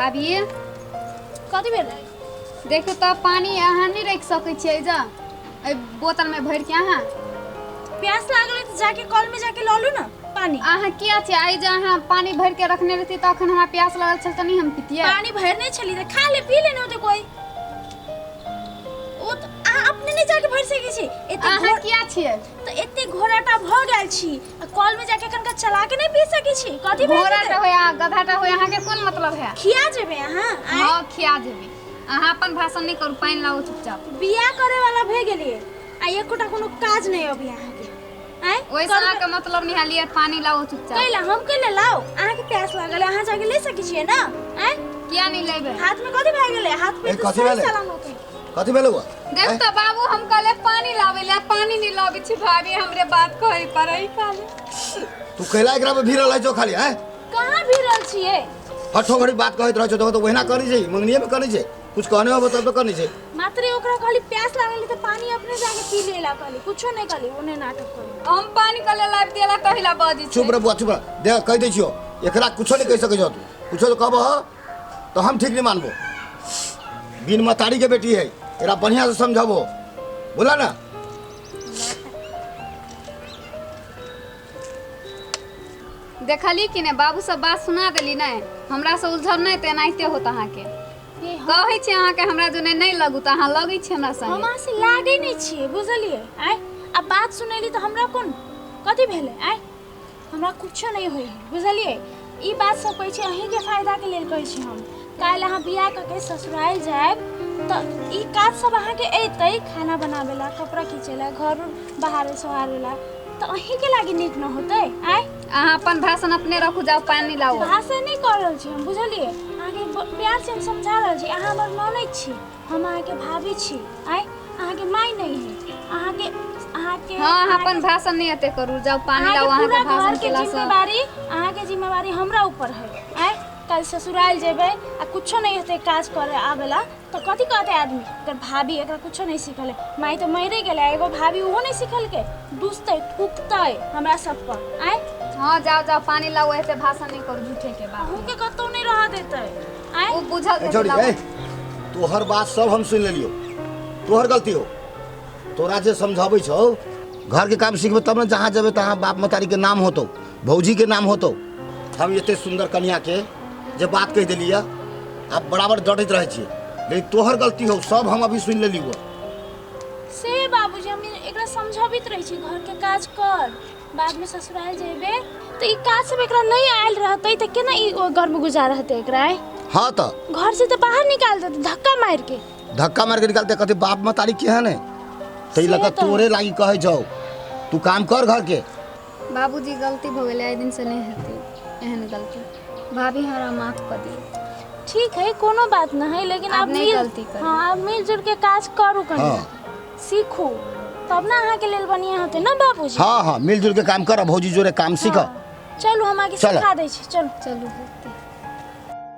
भाभी कथी भेल देखो तो पानी अहाँ नहीं रख सकै छियै जा बोतल में भर के अहाँ प्यास लागल है तो जाके कल में जाके ल लू ना पानी। अहाँ किया छै आई जे अहाँ पानी भर के रखने रहती तखन हमरा प्यास लागल छल त नहीं हम पीतिए। पानी भरने छली त खा ले पी लेने होते कोई ओ तो अपने नहीं जाके भर सके छी। एते अहाँ किया छियै तो एते घोराटा भ गेल छी कल में जाके कनका चला के नहीं पी सके छी। कथी घोराटा होय आ गधाटा होय अहाँ के कोन मतलब है? खिया जेबे अहाँ हां खिया जेबे। अहाँ अपन भाषण नहीं करू पानी लाओ चुपचाप। बिया करे वाला भ गेलिए आ एकोटा कोनो काज नहीं अभी अहाँ के ओइसा का मतलब नहीं हालिए पानी लाओ चुपचाप। कैला हम कैले लाओ अहाँ के प्यास लागल अहाँ जाके ले सके छिए ना किया नहीं लेबे? हाथ में कथी भ गेले हाथ पे तो सलाम होके कथी भेल हुआ? देख तो बाबू हम कहले पानी लावे ले पानी नहीं लावे छी भाभी हमरे बात कहि परई काले। तू कैला एकरा में भीरल है जो खाली हैं? कहां भीरल छिए? हठो घड़ी बात कहत रह छ तो वहिना करी छै मंगनिए में करी छै कुछ कहने हो तब तो करनी छै। मात्र ओकरा खाली प्यास लागल त पानी अपने जाके पी लेला खाली कुछो नहीं खाली ओने नाटक करी। हम पानी कले लाब देला कहिला बाजी छै। चुप रह बुआ चुप रह दे कह दै छियो एकरा कुछो नहीं कह सकै छ तू कुछो तो कहबो तो हम ठीक नहीं मानबो। बिन मतारी के बेटी है एरा बढ़िया से समझाबो बोला ना। देखली कि ने बाबू सब बात सुना देली नै हमरा से उलझन नै त एनाइते होत अहाँ के कहै छी अहाँ के हमरा जो नहीं लगू त अहाँ लगै छी हमरा संगे। हमरा से लागे नहीं छी बुझलिए आय अब बात सुनेली त हमरा कोन कथी भेले आय हमरा कुछो नहीं होई बुझलिए। ई बात सब कहै छी अहीं के फायदा के लेल कहै छी हम काल अहाँ बियाह क के ससुराल जाएब त ई काज सब अहाँ के एतै खाना बनावेला कपड़ा खींचेला घर बाहर सहारेला तो अहीं के लागी नीक न होतै आय। अहाँ अपन भाषण अपने रखू जाओ पानी लाओ। भाषण नहीं कर रहल छी हम बुझलिए अहाँ के प्यार से हम समझा रहल छी अहाँ हमर ननद छी हम अहाँ के भाभी छी आय अहाँ के माई नहीं है अहाँ के हां अपन भाषण नहीं एते करू जाओ पानी लाओ। अहाँ के भाषण केला से अहाँ के जिम्मेवारी हमरा ऊपर है आय कल ससुराल जेबे आ कुछो नहीं होते काज करे आवेला तो कथी कहते आदमी अगर भाभी एकरा कुछो नहीं सिखले माई तो मरे गेले एगो भाभी ओहो नहीं सिखल के दुसते थूकते हमरा सब पर आय। हां जाओ जाओ पानी लाओ एते भाषण नहीं करू झूठे के बात। अहू के कतो नहीं रह देते आय ओ बुझल छोड़ी ए तोहर बात सब हम सुन लेलियो तोहर गलती हो तोरा जे समझाबै छौ घर के काम सीखबे तब न जहां जेबे तहां बाप मतारी के नाम होतो भौजी के नाम होतो। हम एते सुंदर कन्या के जे बात कह देलिए आप बराबर डटैत रहे छी लेकिन तोहर गलती हो सब हम अभी सुन लेलियो से बाबूजी हम एकरा समझाबित रही छी घर के काज कर बाद में ससुराल जेबे तो ई काज सब एकरा नहीं आयल रहते त केना ई घर में गुजार रहते एकरा। हां त घर से तो बाहर निकाल देते धक्का मार के निकालते कहते बाप मतारी के है ने तई लगा तोरे लागी कहे जाओ तू काम कर घर के। बाबूजी गलती भ गेलै आइ दिन से नहीं हेतै एहन गलती भाभी हमरा माफ कर दी। ठीक है कोनो बात ना है लेकिन अब नहीं गलती कर। हां अब मिलजुल के काज करू कनी सीखू तब ना अहाँ के लेल बढ़िया होते ना बाबूजी। हां मिलजुल के काम कर भौजी जोरे काम सीख। चलो हम आगे सिखा दै छी चलो।